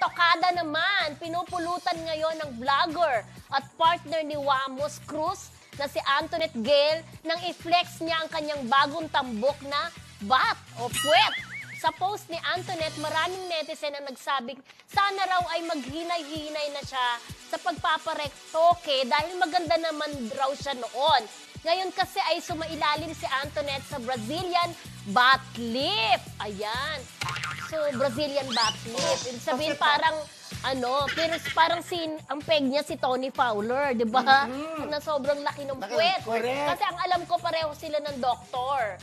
tokada naman, pinupulutan ngayon ng vlogger at partner ni Wamos Cruz na si Antoinette Gayle nang i-flex niya ang kanyang bagong tambok na bat o puwet. Sa post ni Antoinette, maraming netizen ang nagsabing sana raw ay maghinay-hinay na siya sa pagpaparektoke dahil maganda naman raw siya noon. Ngayon kasi ay sumailalim si Antoinette sa Brazilian butt lift. Ayan. So, Brazilian butt lift. Ibig sabihin parang pero parang ang peg niya si Tony Fowler, di ba? Na sobrang laki ng puwet. Kasi ang alam ko, pareho sila ng doktor.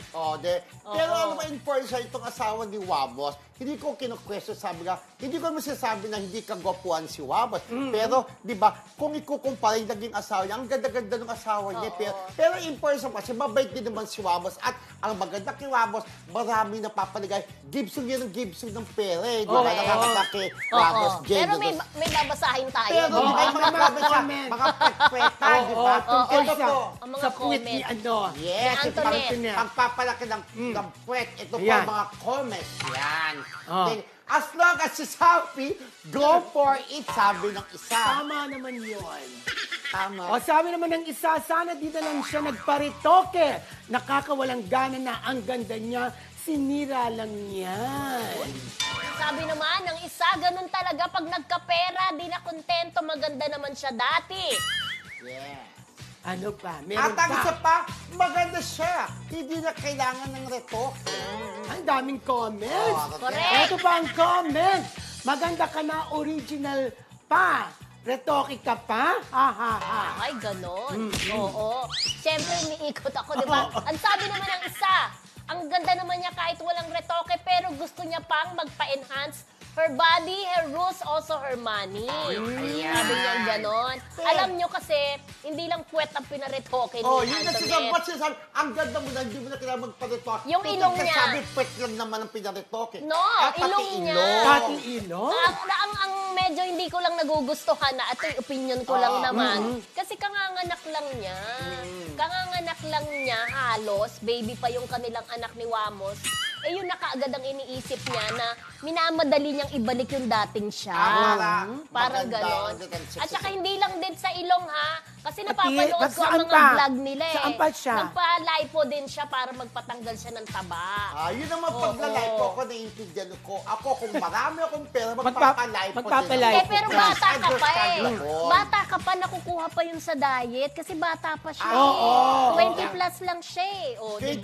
Pero alam mo, in siya, itong asawa ni Wamos, hindi ko kinu-question, sabi nga, hindi ko masasabi na hindi kagwapuan si Wamos. Pero, di ba, kung ikukumpara yung naging asawa niya, ang ganda-ganda ng asawa niya. Pero in person kasi, mabait din naman si Wamos. At ang maganda kay Wamos, marami napapaligay. Gibson yan ang Gibson ng pera, di ba? Nakakata kay Wamos J. Pero may babasahin tayo. Pero may mga comment. Mga pet-peta, di ba? Tungkol ang mga sa puwit ni Yes, ni Antoinette. pagpapalaki ng puwet. Ito po mga comments. Yan. As long as she's happy, go for it, sabi ng isa. Tama naman yun. Tama. O sabi naman ng isa, sana di na lang siya nagparitoke. Nakakawalang gana na ang ganda niya. Sinira lang yan. Sabi naman ng isa, ganun talaga pag nagkapera, di na kontento, maganda naman siya dati. Yeah. Ano pa? At Meron ang isa pa. pa, maganda siya. Hindi na kailangan ng retoke. Ang daming comments. Correct. Ito pa ang comment. Maganda ka na, original pa. Retoke ka pa? Ha, ha, ha. Ay, ganon. Oo. Siyempre, iniikot ako, di ba? Ang sabi naman ng isa, ang ganda naman niya kahit walang retoke, pero gusto niya pang magpa-enhance her body, her rules, also her money. Sabi niya ganon. Alam niyo kasi, hindi lang puwet ang pinaretoke ni Yun na Antoinette. ang ganda mo na, hindi mo na kailangan magparetoke. Yung ilong niya. Sabi, puwet lang naman ang pinaretoke. No, pati ilong niya. Pati ilong? Ang medyo hindi ko lang nagugustuhan na, ito yung opinion ko lang naman. Kasi kanganganak lang niya. Kanganganak lang niya, halos, baby pa yung kanilang anak ni Wamos. Yun na kaagad ang iniisip niya na minamadali niyang ibalik yung dating siya. Parang ganon. At saka hindi lang din sa ilong ha. Kasi napapanood ko ang mga vlog nila eh. Saan pa siya? Nagpa-lipo din siya para magpatanggal siya ng taba. Yun naman pagla-lipo ko, naiintindihan ko. Ako, kung marami akong pera, magpapalipo magpapalipo. Pero bata ka pa eh. Bata ka pa, nakukuha pa yun sa diet. Kasi bata pa siya eh. 20 plus lang siya eh.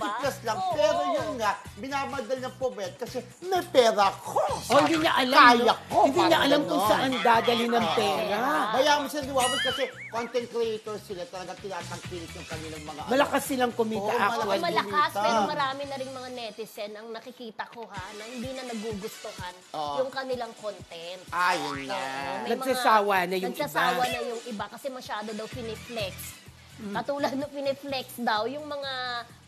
20 plus lang. Pero yun nga, binamadal ng pobet kasi may pera ko. Hindi niya alam. Kaya ko. Hindi niya alam kung saan dadali ng pera. Bayaan mo sila ni Wamos kasi content creators sila, talagang tinatangkilik yung kanilang mga Malakas silang kumita actually. Malakas, pero marami na rin mga netizen ang nakikita ko ha, na hindi na nagugustuhan yung kanilang content. Yun na. Nagsasawa na yung Nagsasawa iba. na yung iba kasi masyado daw piniflex. Katulad ng piniflex daw, yung mga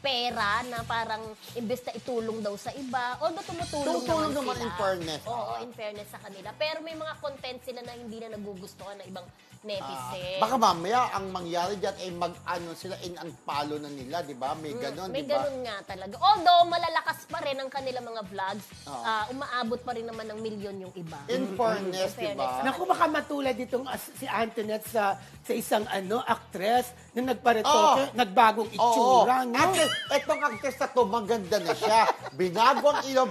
pera na parang imbes na itulong daw sa iba. Although tumutulong naman sila. In fairness. Oo, in fairness sa kanila. Pero may mga content sila na hindi na nagugustuhan ng ibang netizen. Baka mamaya ang mangyari dyan ay mag-ano sila in unfollow na nila, di ba? May ganon, May di ba? ganun nga talaga. Although malalakas pa rin ang kanilang mga vlogs, umaabot pa rin naman ng milyon yung iba. In fairness, di ba? Naku, baka matulad itong si Antoinette sa isang actress na nagparetoke, nagbagong itsura, no? At etong actress na to, maganda na siya. Binago ang ilong,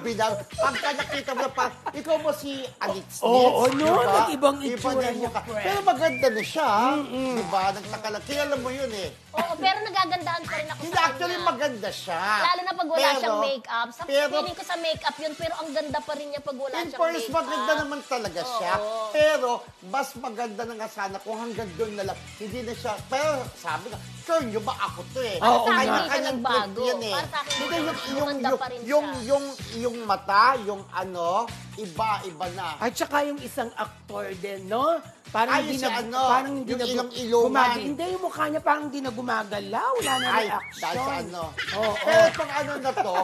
pagka nakita mo na pa, ikaw mo si Alex Nitz, no? Nag-ibang itsura niya. Pero maganda na siya, di ba? Nagtaka lang. Kilala mo yun eh. Oo, pero nagagandahan pa rin ako Hindi, sa actually kanya. maganda siya. Lalo na pag wala siyang make-up. Pero, Feeling ko sa make-up yun, pero ang ganda pa rin niya pag wala in siyang first, make-up. maganda naman talaga siya. Pero, mas maganda na nga sana kung hanggang doon na lang. Hindi na siya, pero sabi nga, sure nyo ba ako to eh? Para sa akin, Kanya- hindi siya kanyang nagbago. trip yan eh. Para sa akin, Hindi, maganda pa rin siya. yung mata, yung iba na. At saka yung isang aktor din, no? Parang Ay, hindi si na, ano, parang hindi yung na ilong-ilungan. Hindi, yung mukha niya parang hindi na gumagalaw. Wala na Ay, reaction. dahil sa ano. Oo. Pero itong ano na to,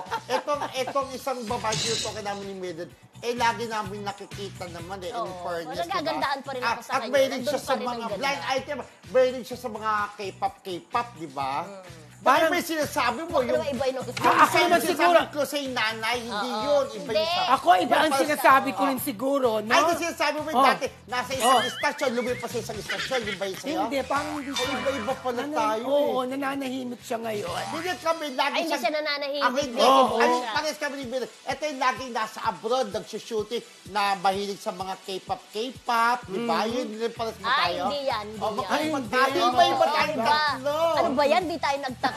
itong isang babae dito kay namin ni Mildred, lagi namin nakikita naman in Oo. fairness. Nagagandaan pa rin ako sa At kanya. mahilig Nandun siya pa sa rin ang mga ganda. blind item, mahilig siya sa mga K-pop, di ba? Parang may sinasabi mo, yung... Iba yung Ako naman siguro. Sinasabi ko sa nanay, hindi yun. Iba yung Hindi. Ako, iba ang sinasabi ko rin siguro, no? Ay, kasi sinasabi mo yung Oh. dati, nasa isang istasyon, lumipas sa isang istasyon, yung ba yun sa'yo? Hindi, parang hindi siya. Iba-iba pala tayo Oo, nananahimik siya ngayon. Hindi kami, lagi Ay, hindi siya nananahimik. Ako hindi. Oo. Ano, pares kami ni Bill. Ito yung laging nasa abroad, nagsushooting, na mahilig sa mga K-pop, di ba? Yun din pares mo Ay, tayo. hindi yan. Hindi Oh, yan. Ay, hindi. Iba-iba tayo Iba. tatlo. Ano ba yan? Di tayo nagtaka.